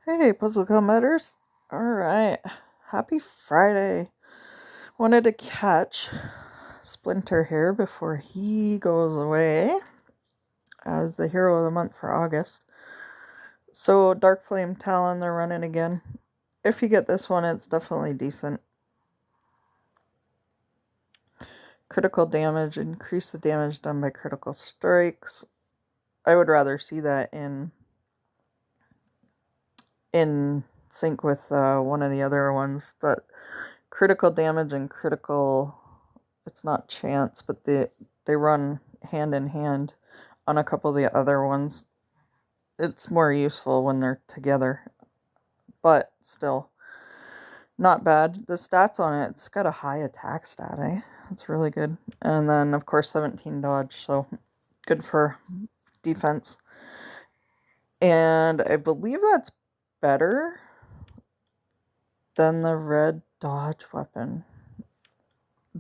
Hey, Puzzle Combaters. Alright. Happy Friday. Wanted to catch Splinter here before he goes away as the hero of the month for August. So, Dark Flame Talon, they're running again. If you get this one, it's definitely decent. Critical damage, increase the damage done by critical strikes. I would rather see that in sync with one of the other ones. That critical damage and critical, it's not chance, but they run hand in hand on a couple of the other ones. It's more useful when they're together, but still not bad. The stats on it's got a high attack stat, eh? It's really good. And then of course 17 dodge, so good for defense. And I believe that's better than the red dodge weapon.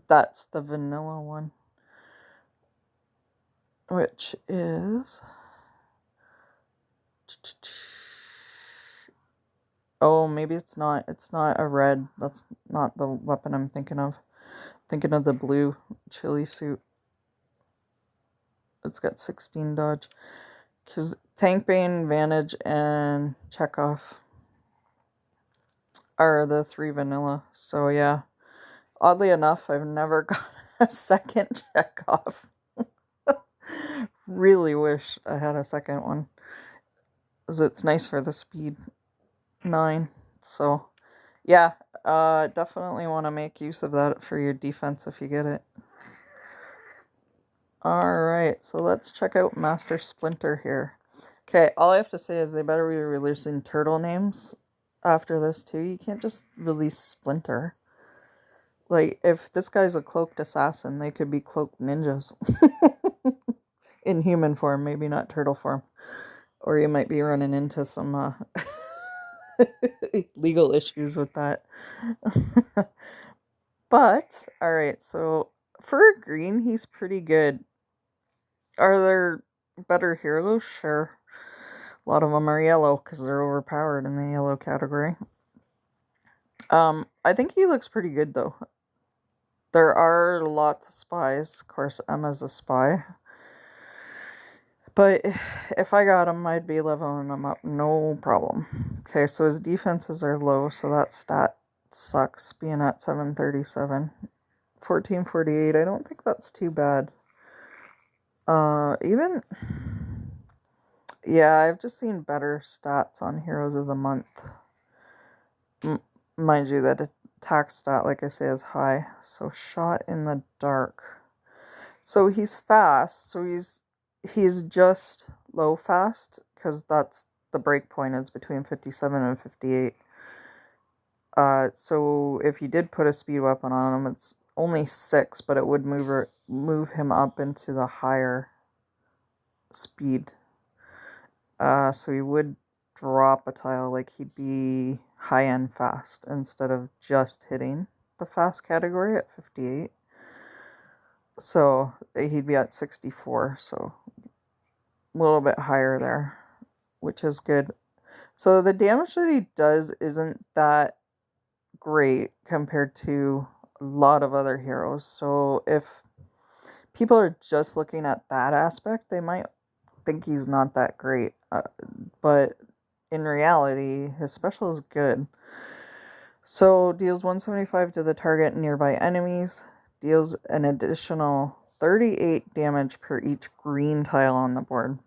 That's the vanilla one, which is... Oh, maybe it's not. It's not a red. That's not the weapon I'm thinking of. I'm thinking of the blue chili suit. It's got 16 dodge. Because Tank Bane, Vantage, and Chekhov are the 3 vanilla. So yeah, oddly enough, I've never got a second Chekhov. Really wish I had a second one, because it's nice for the speed 9. So yeah, definitely want to make use of that for your defense if you get it. Alright, so let's check out Master Splinter here. Okay, all I have to say is they better be releasing turtle names after this too. You can't just release Splinter. Like, if this guy's a cloaked assassin, they could be cloaked ninjas. In human form, maybe not turtle form. Or you might be running into some legal issues with that. But, alright, so for green, he's pretty good. Are there better heroes? Sure. A lot of them are yellow because they're overpowered in the yellow category. I think he looks pretty good though. There are lots of spies. Of course, Emma's a spy. But if I got him, I'd be leveling him up, no problem. Okay, so his defenses are low, so that stat sucks, being at 737. 1448, I don't think that's too bad. Even... Yeah, I've just seen better stats on Heroes of the Month. Mind you, that attack stat, like I say, is high. So, shot in the dark. So, he's fast. So, he's just low fast, because that's the break point is between 57 and 58. So, if you did put a speed weapon on him, it's only 6, but it would move him up into the higher speed. So he would drop a tile, like he'd be high-end fast instead of just hitting the fast category at 58. So he'd be at 64, so a little bit higher there, which is good. So the damage that he does isn't that great compared to a lot of other heroes. So if people are just looking at that aspect, they might think he's not that great. But in reality, his special is good. So, deals 175 to the target and nearby enemies. Deals an additional 38 damage per each green tile on the board.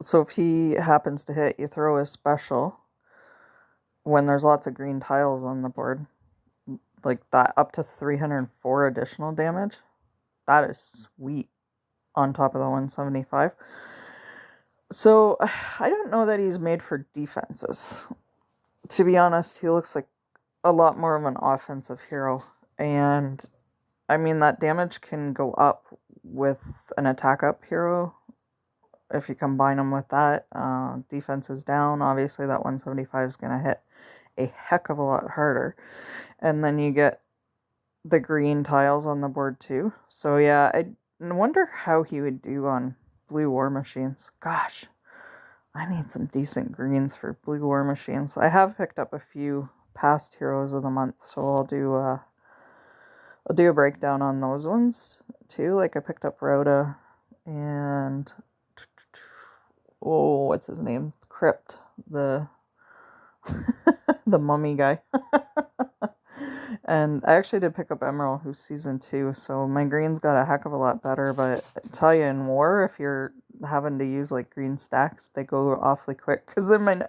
So, if he happens to hit, you throw his special when there's lots of green tiles on the board. Like that, up to 304 additional damage. That is sweet on top of the 175. So, I don't know that he's made for defenses. To be honest, he looks like a lot more of an offensive hero. And, I mean, that damage can go up with an attack up hero. If you combine them with that, defense is down. Obviously, that 175 is going to hit a heck of a lot harder. And then you get the green tiles on the board too. So, yeah, I wonder how he would do on blue war machines. Gosh. I need some decent greens for blue war machines. I have picked up a few past heroes of the month, so I'll do a breakdown on those ones too. Like I picked up Rhoda and what's his name? Crypt, the the mummy guy. And I actually did pick up Emerald, who's season 2, so my greens got a heck of a lot better. But I tell you, in war, if you're having to use like green stacks, they go awfully quick. Because then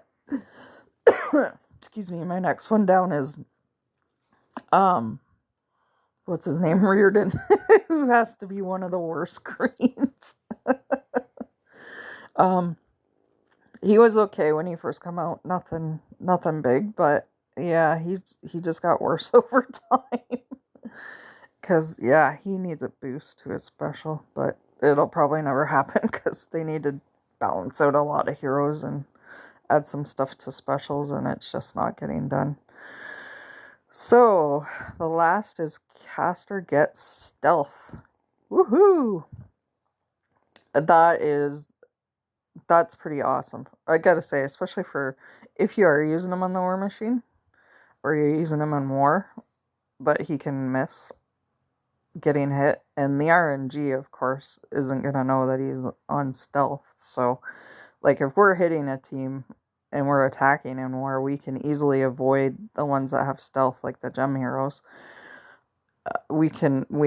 excuse me, my next one down is what's his name, Reardon, who has to be one of the worst greens. He was okay when he first come out, nothing big, but yeah, he just got worse over time. Because, yeah, he needs a boost to his special, but it'll probably never happen because they need to balance out a lot of heroes and add some stuff to specials, and it's just not getting done. So, the last is Caster Gets Stealth. Woohoo! That's pretty awesome. I gotta say, especially for if you are using him on the war machine, or you're using him on war, that he can miss getting hit. And the RNG, of course, isn't gonna know that he's on stealth. So, like, if we're hitting a team and we're attacking in war, we can easily avoid the ones that have stealth, like the gem heroes. We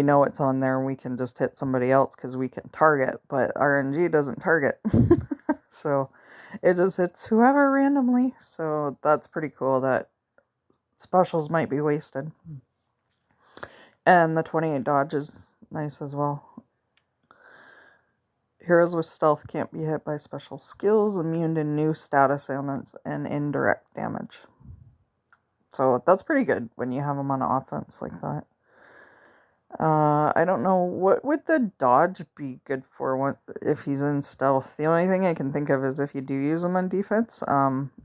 know it's on there and we can just hit somebody else because we can target, but RNG doesn't target. So it just hits whoever randomly. So that's pretty cool that specials might be wasted. And the 28 dodge is nice as well. Heroes with stealth can't be hit by special skills, immune to new status ailments, and indirect damage. So that's pretty good when you have them on offense like that. I don't know, what would the dodge be good for if he's in stealth? The only thing I can think of is if you do use him on defense,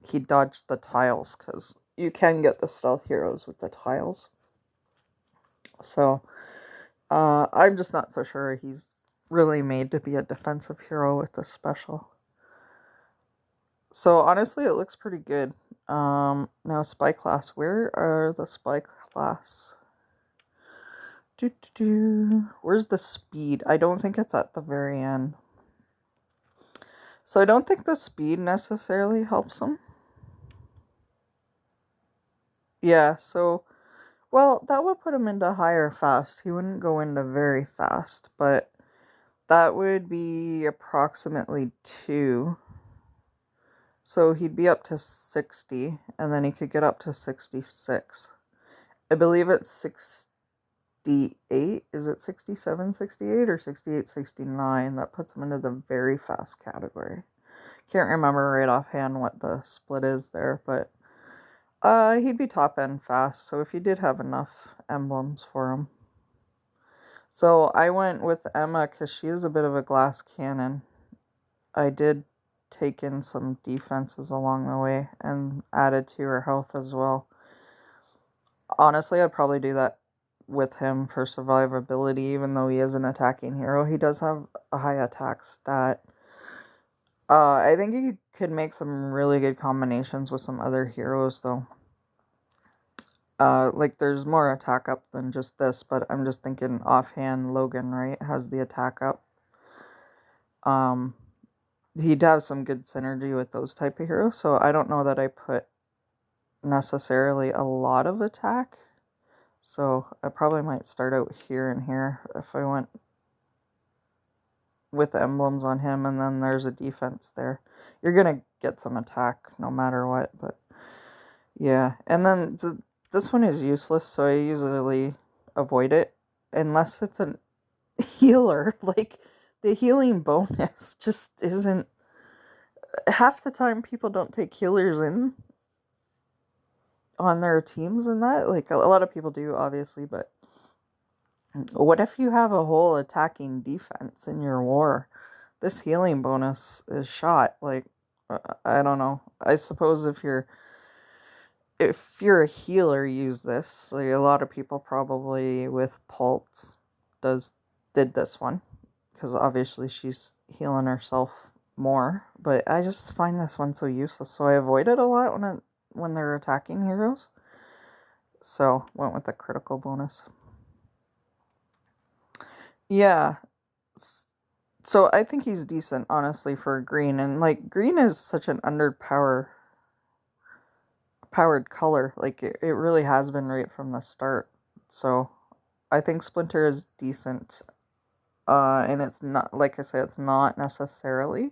he dodged the tiles, because you can get the stealth heroes with the tiles. So, I'm just not so sure he's really made to be a defensive hero with the special. So, honestly, it looks pretty good. Now, spy class. Where are the spy class? Where's the speed? I don't think it's at the very end. So I don't think the speed necessarily helps him. Yeah, so, well, that would put him into higher fast. He wouldn't go into very fast, but that would be approximately 2. So he'd be up to 60, and then he could get up to 66. I believe it's 68. Is it 67, 68, or 68, 69? That puts him into the very fast category. Can't remember right offhand what the split is there, but he'd be top end fast, so if you did have enough emblems for him. So I went with Emma because she is a bit of a glass cannon. I did take in some defenses along the way and added to her health as well. Honestly, I'd probably do that with him for survivability, even though he is an attacking hero. He does have a high attack stat. I think he could make some really good combinations with some other heroes, though. Like, there's more attack up than just this, but I'm just thinking offhand, Logan, right, has the attack up. He'd have some good synergy with those type of heroes, so I don't know that I put necessarily a lot of attack. So I probably might start out here and here if I went with emblems on him, and then there's a defense there. You're going to get some attack no matter what, but yeah. And then this one is useless, so I usually avoid it unless it's a healer. Like, the healing bonus just isn't... Half the time people don't take healers in on their teams and that. Like, a lot of people do, obviously, but what if you have a whole attacking defense in your war? This healing bonus is shot. Like, I don't know. I suppose if you're a healer, use this. Like, a lot of people probably with Pulse did this one, because obviously she's healing herself more. But I just find this one so useless, so I avoid it a lot when they're attacking heroes. So, went with the critical bonus. Yeah. So, I think he's decent, honestly, for green. And, like, green is such an powered color. Like, it really has been right from the start. So, I think Splinter is decent. And it's not, like I said, it's not necessarily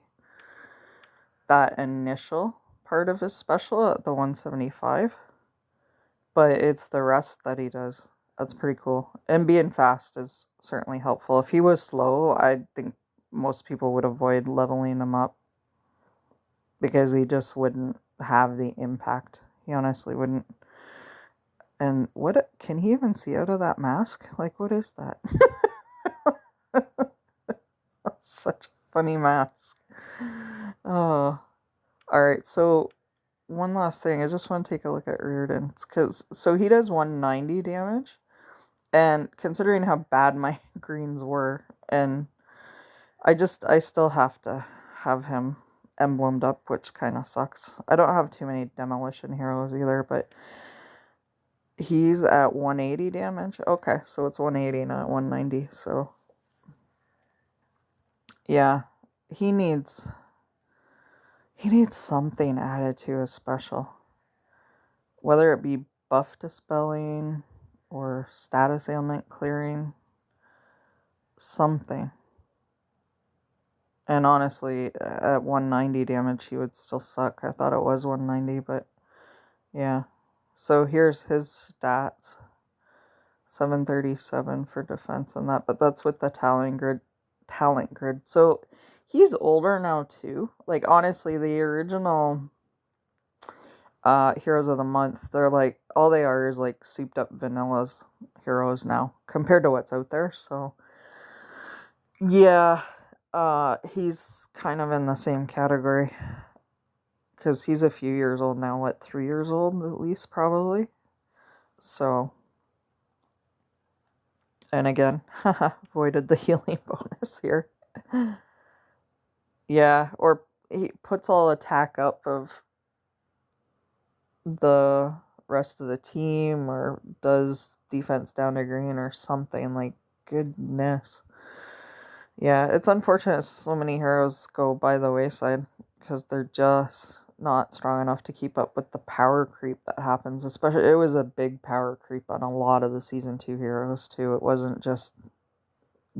that initial part of his special at the 175. But it's the rest that he does. That's pretty cool. And being fast is certainly helpful. If he was slow, I think most people would avoid leveling him up because he just wouldn't have the impact. He honestly wouldn't. And what can he even see out of that mask? Like, what is that? That's such a funny mask. Oh, all right. So one last thing, I just want to take a look at Reardon's so he does 190 damage, and considering how bad my greens were, and I still have to have him emblemed up, which kind of sucks. I don't have too many demolition heroes either, but he's at 180 damage. Okay, so it's 180, not 190. So yeah, he needs something added to his special. Whether it be buff dispelling or status ailment clearing, something. And honestly, at 190 damage, he would still suck. I thought it was 190, but yeah. So here's his stats. 737 for defense and that, but that's with the talent grid. So he's older now too. Like, honestly, the original Heroes of the Month, they're like, all they are is like souped up vanilla's heroes now compared to what's out there. So yeah, he's kind of in the same category because he's a few years old now. What, 3 years old at least, probably? So, and again, avoided the healing bonus here. Yeah, or he puts all attack up of the rest of the team, or does defense down to green or something. Like, goodness. Yeah, it's unfortunate so many heroes go by the wayside because they're just not strong enough to keep up with the power creep that happens. Especially, it was a big power creep on a lot of the Season 2 heroes too. It wasn't just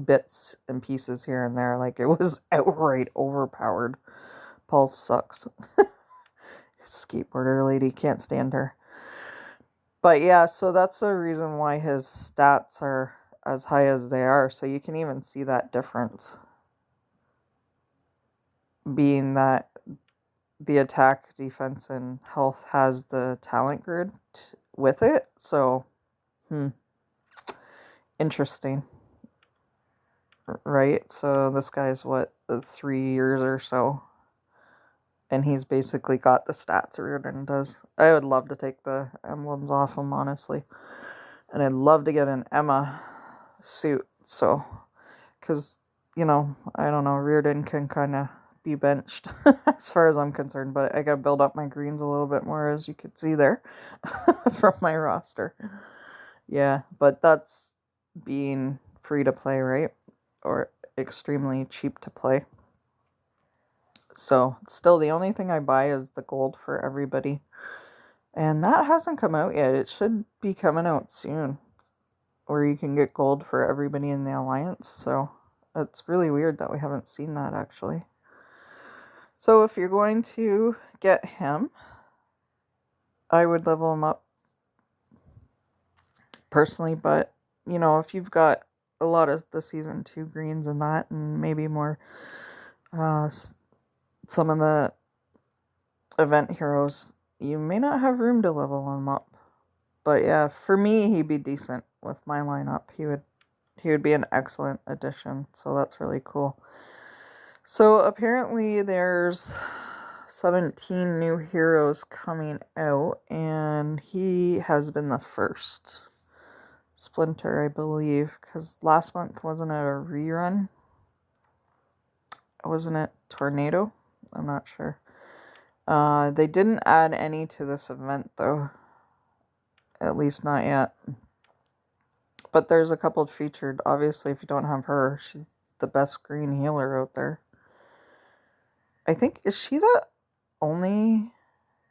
bits and pieces here and there. Like, it was outright overpowered. Pulse sucks. Skateboarder lady, can't stand her. But yeah, so that's the reason why his stats are as high as they are. So you can even see that difference, being that the attack, defense, and health has the talent grid with it. So, interesting. Right? So this guy's what, 3 years or so, and he's basically got the stats Reardon does. I would love to take the emblems off him, honestly. And I'd love to get an Emma suit, so, because, I don't know, Reardon can kind of be benched as far as I'm concerned, but I gotta build up my greens a little bit more, as you could see there from my roster. Yeah, but that's being free to play, right? Or extremely cheap to play. So still, the only thing I buy is the gold for everybody, and that hasn't come out yet. It should be coming out soon, where you can get gold for everybody in the alliance. So it's really weird that we haven't seen that, actually. So if you're going to get him, I would level him up personally, but if you've got a lot of the Season 2 greens and that, and maybe more some of the event heroes, you may not have room to level him up. But yeah, for me, he'd be decent with my lineup. He would be an excellent addition, so that's really cool. So apparently there's 17 new heroes coming out, and he has been the first. Splinter, I believe, because last month, wasn't it a rerun? Wasn't it Tornado? I'm not sure. They didn't add any to this event, though. At least not yet. But there's a couple featured. Obviously, if you don't have her, she's the best green healer out there. I think, is she the only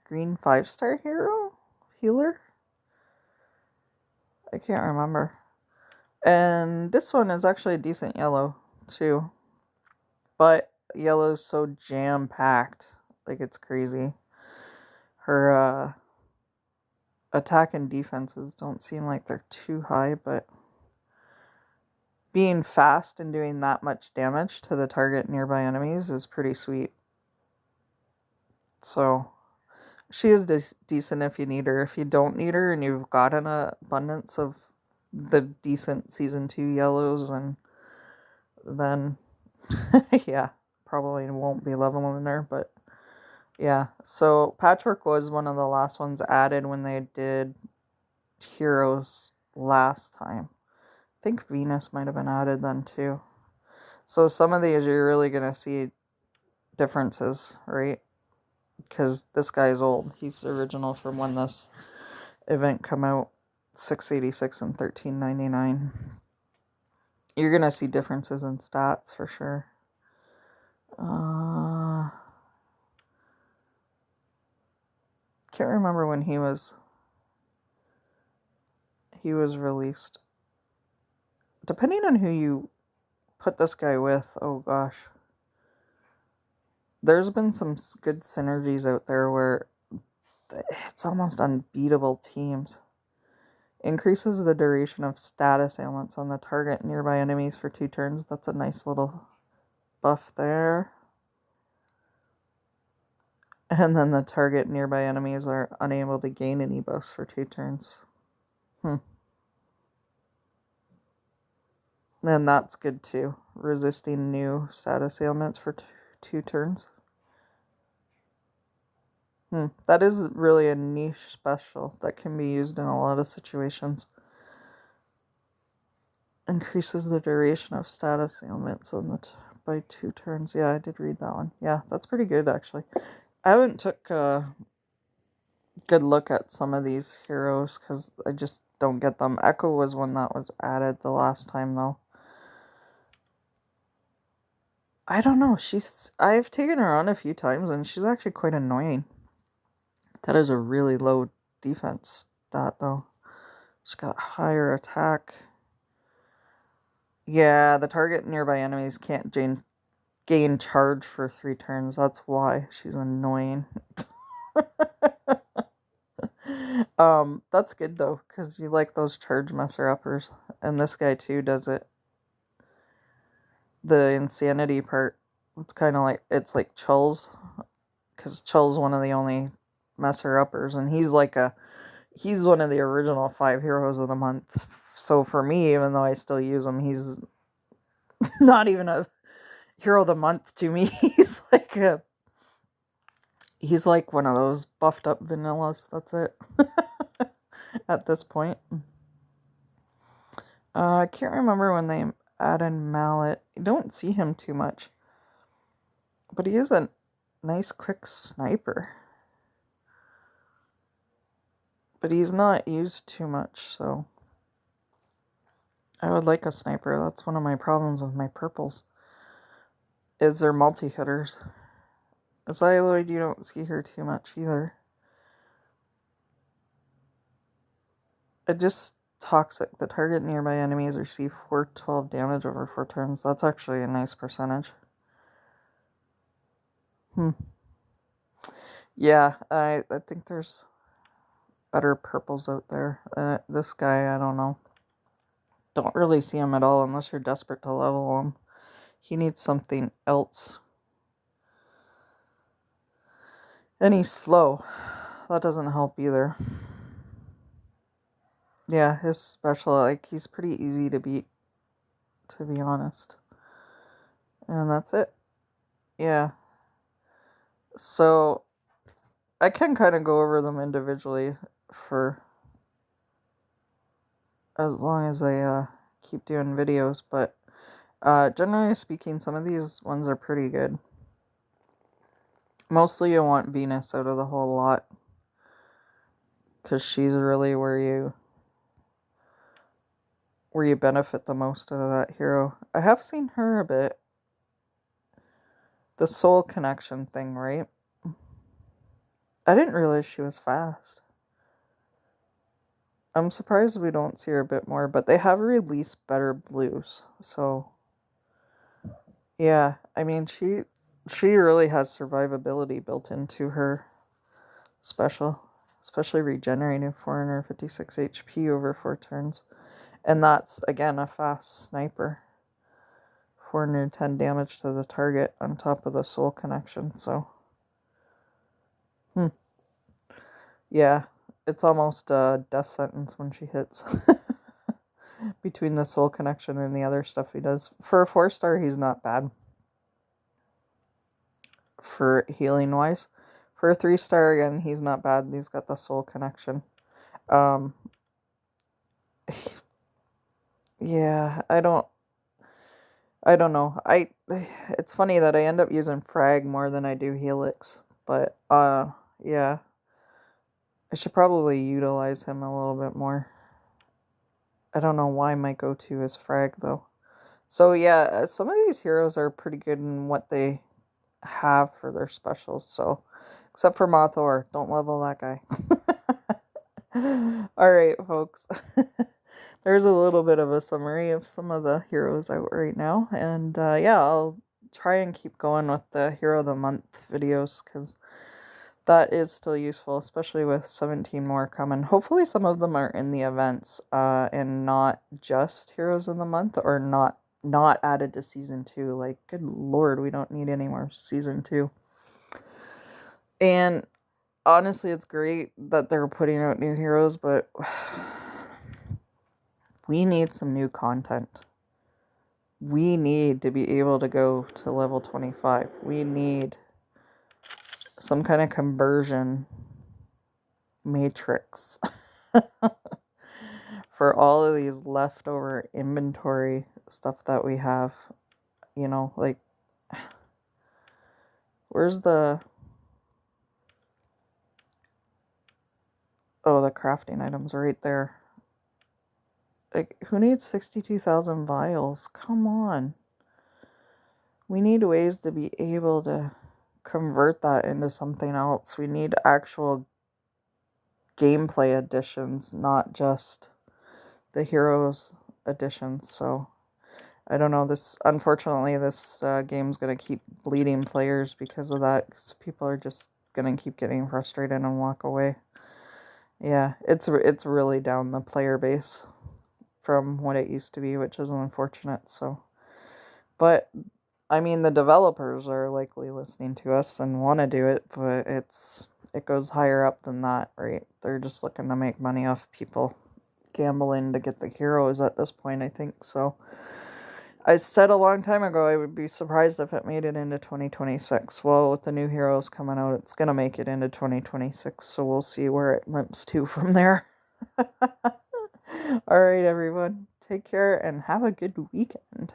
green 5-star healer? I can't remember. And this one is actually a decent yellow, too. But yellow's so jam-packed. Like, it's crazy. Her, attack and defenses don't seem like they're too high, but being fast and doing that much damage to the target nearby enemies is pretty sweet. So, she is decent if you need her. If you don't need her and you've got an abundance of the decent Season 2 yellows, and then, yeah, probably won't be leveling her, but yeah. So, Patchwork was one of the last ones added when they did heroes last time. I think Venus might have been added then, too. So, some of these you're really going to see differences, right? Because this guy's old. He's original from when this event come out, 686 and 1399. You're gonna see differences in stats for sure. Can't remember when he was released. Depending on who you put this guy with, oh gosh. There's been some good synergies out there where it's almost unbeatable teams. Increases the duration of status ailments on the target nearby enemies for 2 turns. That's a nice little buff there. And then the target nearby enemies are unable to gain any buffs for 2 turns. And that's good too. Resisting new status ailments for 2 turns. That is really a niche special that can be used in a lot of situations. Increases the duration of status ailments on by 2 turns. Yeah, I did read that one. Yeah, that's pretty good actually. I haven't took a good look at some of these heroes because I just don't get them. Echo was one that was added the last time though. I don't know. I've taken her on a few times and she's actually quite annoying. That is a really low defense stat though. She's got higher attack. Yeah, the target nearby enemies can't gain charge for 3 turns. That's why she's annoying. That's good though, because you like those charge messer-uppers. And this guy too does it. The insanity part, it's kind of like, it's like Chull's, because Chull's one of the only messer-uppers, and he's one of the original 5 heroes of the month. So for me, even though I still use him, he's not even a hero of the month to me. He's like one of those buffed up vanillas. That's it. At this point. I can't remember when they added Mallet. I don't see him too much. But he is a nice quick sniper. But he's not used too much, so I would like a sniper. That's one of my problems with my purples. Is they're multi-hitters. Xyloid, you don't see her too much either. It just toxic. The target nearby enemies receive 412 damage over 4 turns. That's actually a nice percentage. Yeah, I think there's better purples out there. This guy, I don't know. Don't really see him at all unless you're desperate to level him. He needs something else. And he's slow. That doesn't help either. Yeah, his special, like, he's pretty easy to beat, to be honest. And that's it. Yeah. So, I can kind of go over them individually for as long as I keep doing videos, but generally speaking, some of these ones are pretty good. Mostly you want Venus out of the whole lot, because she's really where you benefit the most out of that hero. I have seen her a bit. The soul connection thing, right? I didn't realize she was fast. I'm surprised we don't see her a bit more, but they have released better blues. So, yeah, I mean, she really has survivability built into her special, especially regenerating 456 HP over 4 turns. And that's, again, a fast sniper. 410 damage to the target on top of the soul connection, so. Yeah, it's almost a death sentence when she hits. Between the soul connection and the other stuff he does. For a 4-star, he's not bad. For healing wise. For a 3-star, again, he's not bad. He's got the soul connection. Yeah, I don't know. It's funny that I end up using frag more than I do helix, but yeah. I should probably utilize him a little bit more. I don't know why my go-to is frag though. So yeah, some of these heroes are pretty good in what they have for their specials, so except for Mothor, don't level that guy. Alright, folks. There's a little bit of a summary of some of the heroes out right now, and yeah, I'll try and keep going with the Hero of the Month videos, because that is still useful, especially with 17 more coming. Hopefully some of them are in the events, and not just Heroes of the Month, or not added to Season 2. Like, good lord, we don't need any more Season 2. And honestly, it's great that they're putting out new heroes, but we need some new content. We need to be able to go to level 25. We need some kind of conversion matrix for all of these leftover inventory stuff that we have. You know, like, where's the... Oh, the crafting items right there. Like, who needs 62,000 vials? Come on. We need ways to be able to convert that into something else. We need actual gameplay additions, not just the heroes additions. So, I don't know. Unfortunately, this game's going to keep bleeding players because of that. Because people are just going to keep getting frustrated and walk away. Yeah, it's really down the player base from what it used to be, which is unfortunate. So, but I mean, the developers are likely listening to us and want to do it, but it goes higher up than that, right? They're just looking to make money off people gambling to get the heroes at this point, I think. So, I said a long time ago I would be surprised if it made it into 2026. Well, with the new heroes coming out, it's going to make it into 2026, so we'll see where it limps to from there. Alright, everyone. Take care and have a good weekend.